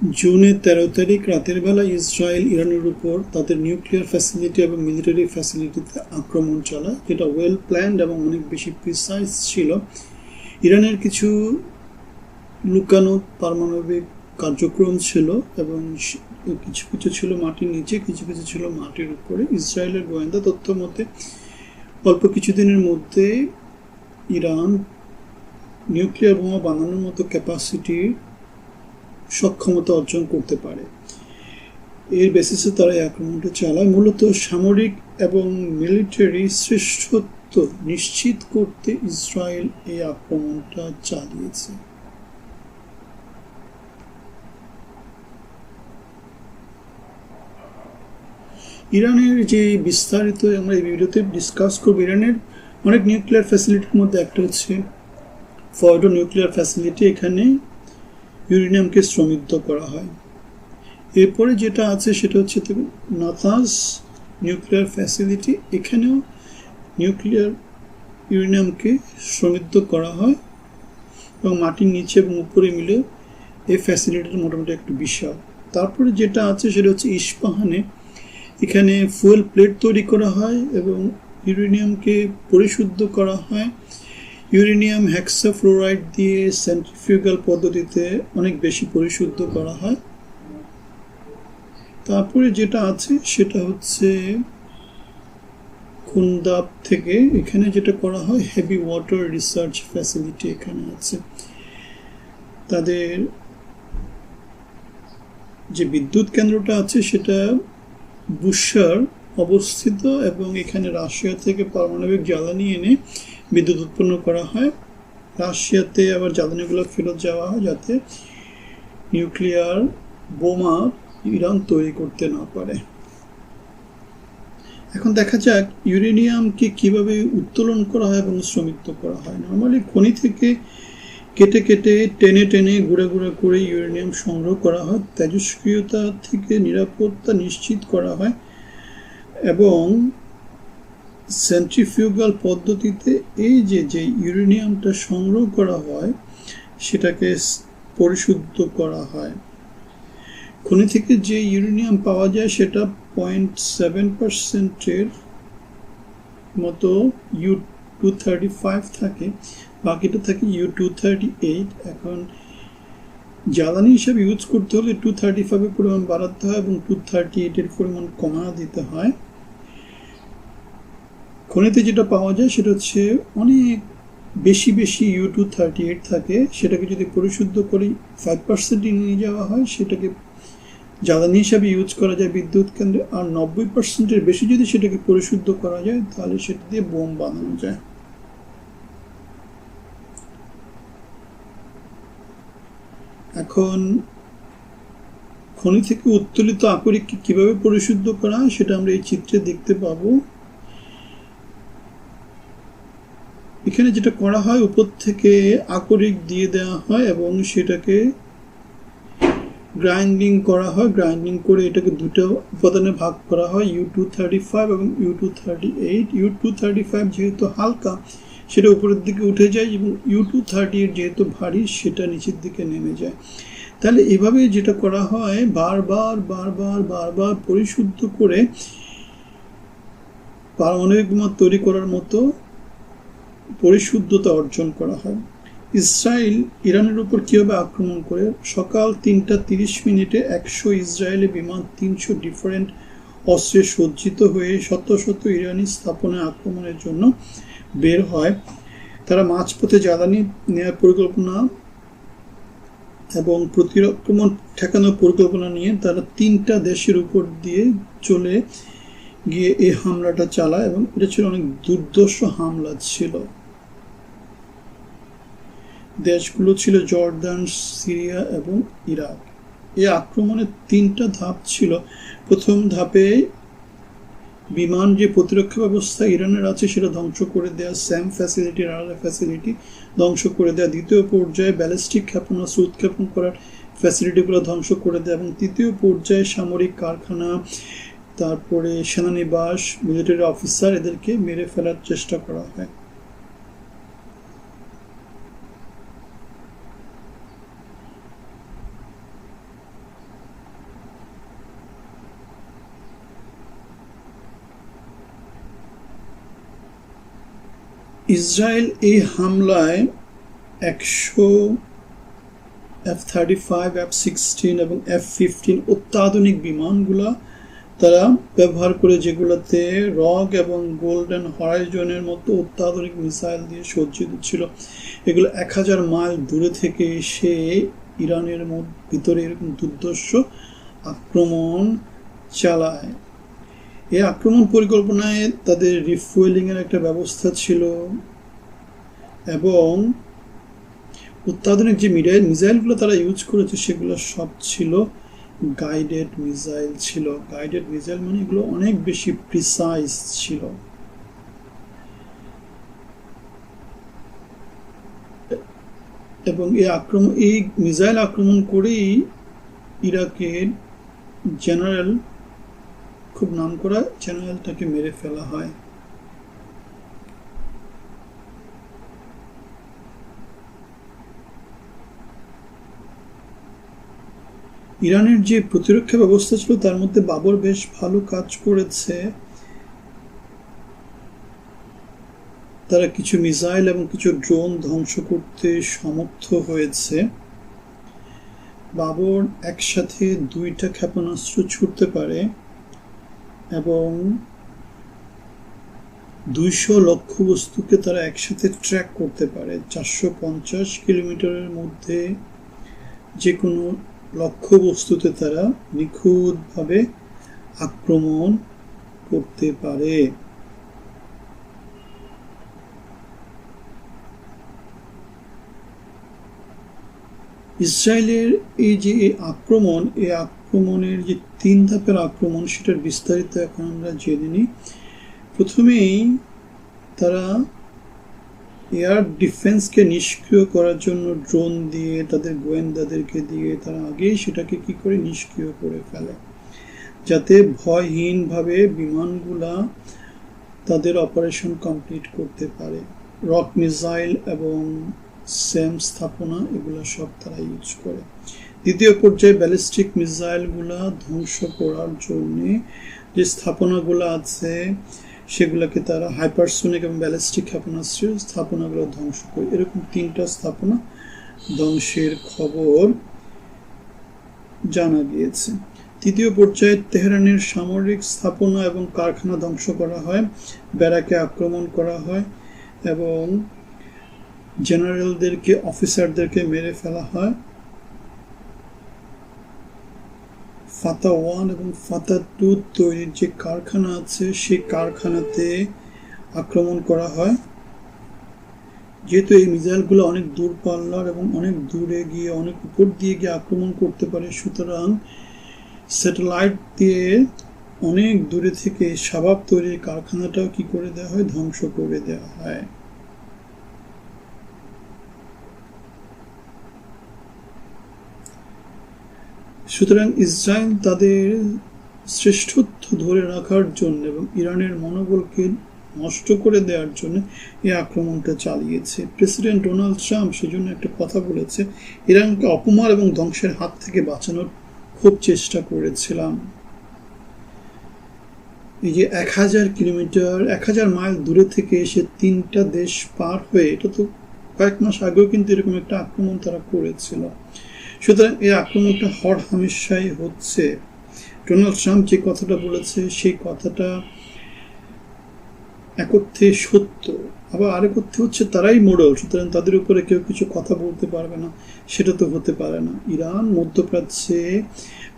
জুনের 13 তারিখ রাতের বেলা ইসরায়েল ইরানের উপর তাদের নিউক্লিয়ার ফ্যাসিলিটি এবং মিলিটারি ফ্যাসিলিটিতে আক্রমণ চালায়, যেটা ওয়েল প্ল্যান্ড এবং অনেক বেশি প্রিসাইজ ছিল। ইরানের কিছু লুকানো পারমাণবিক কার্যক্রম ছিল এবং কিছু কিছু ছিল মাটির নিচে, কিছু কিছু ছিল মাটির উপরে। ইসরায়েলের গোয়েন্দা তথ্য মতে অল্প কিছুদিনের মধ্যে ইরান নিউক্লিয়ার বোমা বানানোর মতো ক্যাপাসিটির সক্ষমতা অর্জন করতে পারে। এর বেসিসে তারা এই আক্রমণটা চালায় মূলত সামরিক এবং মিলিটারি শ্রেষ্ঠত্ব নিশ্চিত করতে। ইসরায়েল এই আক্রমণটা চালিয়েছে। ইরানের যে বিস্তারিত আমরা এই ভিডিওতে ডিসকাস করব। ইরানের অনেক নিউক্লিয়ার ফ্যাসিলিটির মধ্যে একটা হচ্ছে ফর্ডো নিউক্লিয়ার ফ্যাসিলিটি। এখানে ইউরেনিয়ামকে সমৃদ্ধ করা হয়। এরপরে যেটা আছে সেটা হচ্ছে নাতানজ নিউক্লিয়ার ফ্যাসিলিটি। এখানেও নিউক্লিয়ার ইউরেনিয়ামকে সমৃদ্ধ করা হয় এবং মাটির নিচে এবং উপরে মিলে এই ফ্যাসিলিটিটা মোটামুটি একটু বিশাল। তারপরে যেটা আছে সেটা হচ্ছে ইস্পাহানে। এখানে ফুয়েল প্লেট তৈরি করা হয় এবং ইউরেনিয়ামকে পরিশুদ্ধ করা হয়। ইউরেনিয়াম হেক্সাফ্লোরাইড দিয়ে সেন্ট্রিফিউগাল পদ্ধতিতে অনেক বেশি পরিশুদ্ধ করা হয়। তারপরে যেটা আছে সেটা হচ্ছে খুন্দাব থেকে এখানে যেটা করা হয় হেভি ওয়াটার রিসার্চ ফ্যাসিলিটি এখানে আছে। তাদের যে বিদ্যুৎ কেন্দ্রটা আছে সেটা বুশার অবস্থিত এবং এখানে রাশিয়া থেকে পারমাণবিক জ্বালানি এনে বিদ্যুৎ উৎপন্ন করা হয়। রাশিয়াতে আবার জ্বালানিগুলো ফেরত যাওয়া হয় যাতে নিউক্লিয়ার বোমা ইরান তৈরি করতে না পারে। এখন দেখা যাক ইউরেনিয়ামকে কিভাবে উত্তোলন করা হয় এবং সমৃদ্ধ করা হয়। নর্মালি খনি থেকে কেটে কেটে টেনে টেনে গুঁড়া গুঁড়া করে ইউরেনিয়াম সংগ্রহ করা হয়। তেজস্ক্রিয়তা থেকে নিরাপত্তা নিশ্চিত করা হয় এবং সেন্ট্রিফিউগাল পদ্ধতিতে এই যে ইউরেনিয়ামটা সংগ্রহ করা হয় সেটাকে পরিশুদ্ধ করা হয়। খনি থেকে যে ইউরেনিয়াম পাওয়া যায় সেটা 0.7% মতো U-235 থাকে, বাকিটা থাকে U-238। এখন জ্বালানি হিসাবে ইউজ করতে হলে 235 এর পরিমাণ বাড়াতে হয় এবং 238 এর পরিমাণ কমা দিতে হয়। খনিতে যেটা পাওয়া যায় সেটা হচ্ছে অনেক বেশি বেশি U-238 থাকে। সেটাকে যদি পরিশুদ্ধ করে 5% নিয়ে যাওয়া হয় সেটাকে জ্বালানি হিসাবে ইউজ করা যায় বিদ্যুৎ কেন্দ্রে। আর 90%-এর বেশি যদি সেটাকে পরিশুদ্ধ করা যায় তাহলে সেটা দিয়ে বোম বানানো যায়। এখন খনি থেকে উত্তোলিত আকরিককে কিভাবে পরিশুদ্ধ করা হয় সেটা আমরা এই চিত্রে দেখতে পাবো। এখানে যেটা করা হয় উপর থেকে আকরিক দিয়ে দেওয়া হয় এবং সেটাকে গ্রাইন্ডিং করা হয়। গ্রাইন্ডিং করে এটাকে দুটো উপাদানে ভাগ করা হয়, U-235 এবং U-238। U-235 যেহেতু হালকা সেটা উপরের দিকে উঠে যায় এবং U-238 যেহেতু ভারী সেটা নিচের দিকে নেমে যায়। তাহলে এভাবে যেটা করা হয় বারবার বারবার বারবার পরিশুদ্ধ করে পারমাণবিক বোমা তৈরি করার মতো পরিশুদ্ধতা অর্জন করা হয়। ইসরায়েল ইরানের উপর কিভাবে আক্রমণ করে? সকাল 3:30 100 ইসরায়েলি বিমান 300 ডিফারেন্ট অস্ত্রে সজ্জিত হয়ে শত শত ইরানি স্থাপনায় আক্রমণের জন্য বের হয়। তারা মাঝপথে জ্বালানি নেওয়ার পরিকল্পনা এবং প্রতিরক্ষণ ঠেকানোর পরিকল্পনা নিয়ে তারা 3টা দেশের উপর দিয়ে চলে গিয়ে এই হামলাটা চালায় এবং এটা ছিল অনেক দুর্ধর্ষ হামলা ছিল। দেশগুলো ছিল জর্দান, সিরিয়া এবং ইরাক। এই আক্রমণের 3টা ধাপ ছিল। প্রথম ধাপে বিমান যে প্রতিরক্ষা ব্যবস্থা ইরানের আছে সেটা ধ্বংস করে দেয়া, স্যাম ফ্যাসিলিটি, রাডার ফ্যাসিলিটি ধ্বংস করে দেয়া। দ্বিতীয় পর্যায়ে ব্যালিস্টিক ক্ষেপণাস্ত্র উৎক্ষেপণ করার ফ্যাসিলিটিগুলো ধ্বংস করে দেয়া এবং তৃতীয় পর্যায়ে সামরিক কারখানা, তারপরে সেনানিবাস, মিলিটারি অফিসার এদেরকে মেরে ফেলার চেষ্টা করা হয়। ইসরায়েল এই হামলায় 100 F-35, F-16 এবং F-15 অত্যাধুনিক বিমানগুলা তারা ব্যবহার করে, যেগুলোতে রক এবং গোল্ডেন হরাইজনের মতো অত্যাধুনিক মিসাইল দিয়ে সজ্জিত ছিল। এগুলো 1000 মাইল দূরে থেকে এসে ইরানের ভিতরে এরকম দুর্ধর্ষ আক্রমণ চালায়। এই আক্রমণ পরিকল্পনায় তাদের রিফুয়েলিংয়ের একটা ব্যবস্থা ছিল এবং অত্যাধুনিক যে মিসাইলগুলো তারা ইউজ করেছে সেগুলো সব ছিল গাইডেড মিসাইল ছিল। গাইডেড মিসাইল মানে এগুলো অনেক বেশি প্রিসাইজ ছিল। এবং এই মিসাইল আক্রমণ করেই ইরাকের জেনারেল, খুব নাম করা জেনারেলটাকে মেরে ফেলা হয়। ইরানের যে প্রতিরক্ষা ব্যবস্থা ছিল তার মধ্যে বাবর বেশ ভালো কাজ করেছে। তারা কিছু মিসাইল এবং কিছু ড্রোন ধ্বংস করতে সমর্থ হয়েছে। বাবর একসাথে 2টা ক্ষেপণাস্ত্র ছুটতে পারে এবং 200 লক্ষ্যবস্তুকে তারা একসাথে ট্র্যাক করতে পারে। 450 কিলোমিটারের মধ্যে যে কোনো লক্ষ্যবস্তুতে তারা নিখুঁতভাবে আক্রমণ করতে পারে। ইসরায়েলের এই যে আক্রমণের যে 3 ধাপের আক্রমণ, সেটার বিস্তারিত এখন আমরা জেনে নিই। প্রথমেই তারা এয়ার ডিফেন্সকে নিষ্ক্রিয় করার জন্য ড্রোন দিয়ে, তাদের গোয়েন্দাদেরকে দিয়ে তারা আগেই সেটাকে কি করে নিষ্ক্রিয় করে ফেলে, যাতে ভয়হীনভাবে বিমানগুলা তাদের অপারেশন কমপ্লিট করতে পারে। রক মিসাইল এবং সেম স্থাপনা এগুলো সব তারা ইউজ করে। দ্বিতীয় পর্যায়ে ব্যালিস্টিক মিসাইলগুলা ধ্বংস করার জন্য যে স্থাপনাগুলো আছে সেগুলোকে তারা হাইপারসোনিক এবং ব্যালিস্টিক ক্ষেপণাস্ত্রের স্থাপনাগুলো ধ্বংস করে। এরকম 3টা স্থাপনা ধ্বংসের খবর জানা গিয়েছে। তৃতীয় পর্যায়ে তেহরানের সামরিক স্থাপনা এবং কারখানা ধ্বংস করা হয়, ব্যারাকে আক্রমণ করা হয় এবং জেনারেলদেরকে, অফিসারদেরকে মেরে ফেলা হয়। ফাতা 1 এবং ফাতা 2 তৈরির যে কারখানা আছে সেই কারখানাতে আক্রমণ করা হয়। যেহেতু এই মিসাইলগুলো অনেক দূর পাল্লার এবং অনেক দূরে গিয়ে, অনেক উপর দিয়ে গিয়ে আক্রমণ করতে পারে, সুতরাং স্যাটেলাইট দিয়ে অনেক দূরে থেকে শাবাব তৈরির কারখানাটাও কি করে দেওয়া হয়, ধ্বংস করে দেওয়া হয়। সুতরাং ইসরায়েল তাদের শ্রেষ্ঠত্ব ধরে রাখার জন্য এবং ইরানের মনোবলকে নষ্ট করে দেওয়ার জন্য এই আক্রমণটা চালিয়েছে। প্রেসিডেন্ট ডোনাল্ড ট্রাম্প সেজন্য একটা কথা বলেছে, ইরানকে অপমান এবং ধ্বংসের হাত থেকে বাঁচানোর খুব চেষ্টা করেছিলাম। এই যে 1000 কিলোমিটার, 1000 মাইল দূরে থেকে এসে 3টা দেশ পার হয়ে, এটা তো কয়েক মাস আগেও কিন্তু এরকম একটা আক্রমণ তারা করেছিল। সুতরাং এই আক্রমণটা হরহামেশাই হচ্ছে। ডোনাল্ড ট্রাম্প যে কথাটা বলেছে সেই কথাটা এক অর্থে সত্য, আবার আরেক অর্থে হচ্ছে তারাই মোড়ল, সুতরাং তাদের উপরে কেউ কিছু কথা বলতে পারবে না, সেটা তো হতে পারে না। ইরান মধ্যপ্রাচ্যে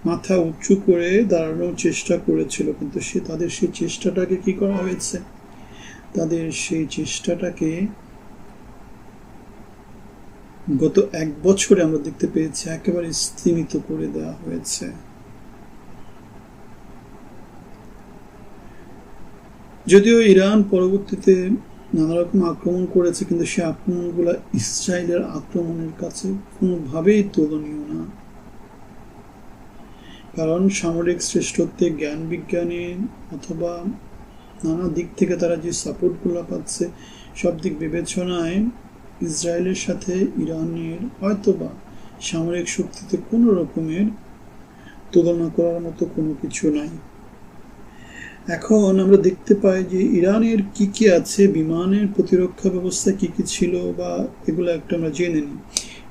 মাথা উঁচু করে দাঁড়ানোর চেষ্টা করেছিল, কিন্তু তাদের সেই চেষ্টাটাকে কি করা হয়েছে, তাদের সেই চেষ্টাটাকে গত 1 বছরে আমরা দেখতে পেয়েছি একেবারে স্তিমিত করে দেওয়া হয়েছে। যদিও ইরান পরবর্তীতে নানা রকম আক্রমণ করেছে, কিন্তু সে আক্রমণগুলো ইসরায়েলের আক্রমণের কাছে কোনোভাবেই তুলনীয় না। কারণ সামরিক শ্রেষ্ঠত্বে, জ্ঞান বিজ্ঞানে অথবা নানা দিক থেকে তারা যে সাপোর্টগুলো পাচ্ছে, সব দিক বিবেচনায় ইসরায়েলের সাথে ইরানের হয়তোবা সামরিক শক্তিতে কোনো রকমের তুলনা করার মতো কোনো কিছু নাই। এখন আমরা দেখতে পাই যে ইরানের কি কি আছে, বিমানের প্রতিরক্ষা ব্যবস্থা কি কি ছিল, বা এগুলো একটা আমরা জেনে নিই।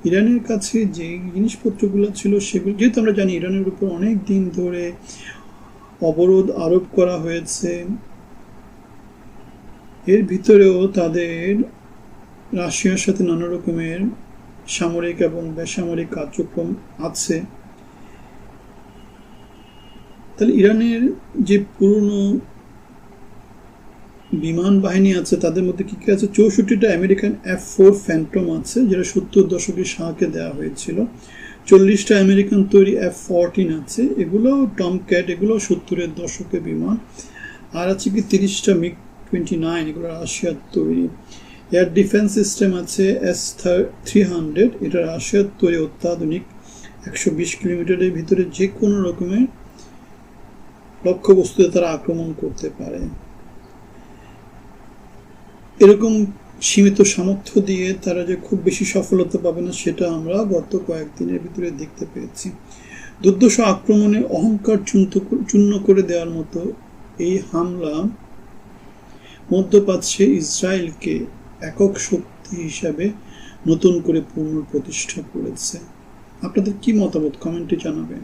ইরানের কাছে যে জিনিসপত্রগুলো ছিল সেগুলো, যেহেতু আমরা জানি ইরানের উপর অনেক দিন ধরে অবরোধ আরোপ করা হয়েছে, এর ভিতরেও তাদের রাশিয়ার সাথে নানা রকমের সামরিক এবং বেসামরিক কার্যক্রম আছে। তাহলে ইরানের যে পুরনো বিমান বাহিনী আছে তাদের মধ্যে কি কি আছে? 64টা আমেরিকান F4 ফ্যান্টম আছে, যেটা 70 দশকে শাহকে দেওয়া হয়েছিল। 40টা আমেরিকান তৈরি F14 আছে, এগুলো টমক্যাট, এগুলো 70-এর দশকের বিমান। আর আছে কি 30টা MiG-29, এগুলো রাশিয়ার তৈরি। এয়ার ডিফেন্স সিস্টেম আছে S-300, এটা রাশিয়ার তৈরি অত্যাধুনিক। 120 কিলোমিটারের ভিতরে যে কোনো রকমের লক্ষ্যবস্তুতে তারা আক্রমণ করতে পারে। এরকম সীমিত সামর্থ্য দিয়ে তারা যে খুব বেশি সফলতা পাবে না, সেটা আমরা গত কয়েকদিনের ভিতরে দেখতে পেয়েছি। দুর্ধর্ষ আক্রমণে অহংকার চূর্ণ করে দেওয়ার মতো এই হামলা মধ্যপ্রাচ্যে ইসরায়েলকে একক শক্তি হিসাবে নতুন করে পুনঃপ্রতিষ্ঠা করেছে। আপনাদের কি মতামত কমেন্টে জানাবেন,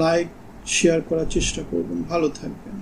লাইক শেয়ার করার চেষ্টা করবেন। ভালো থাকবেন।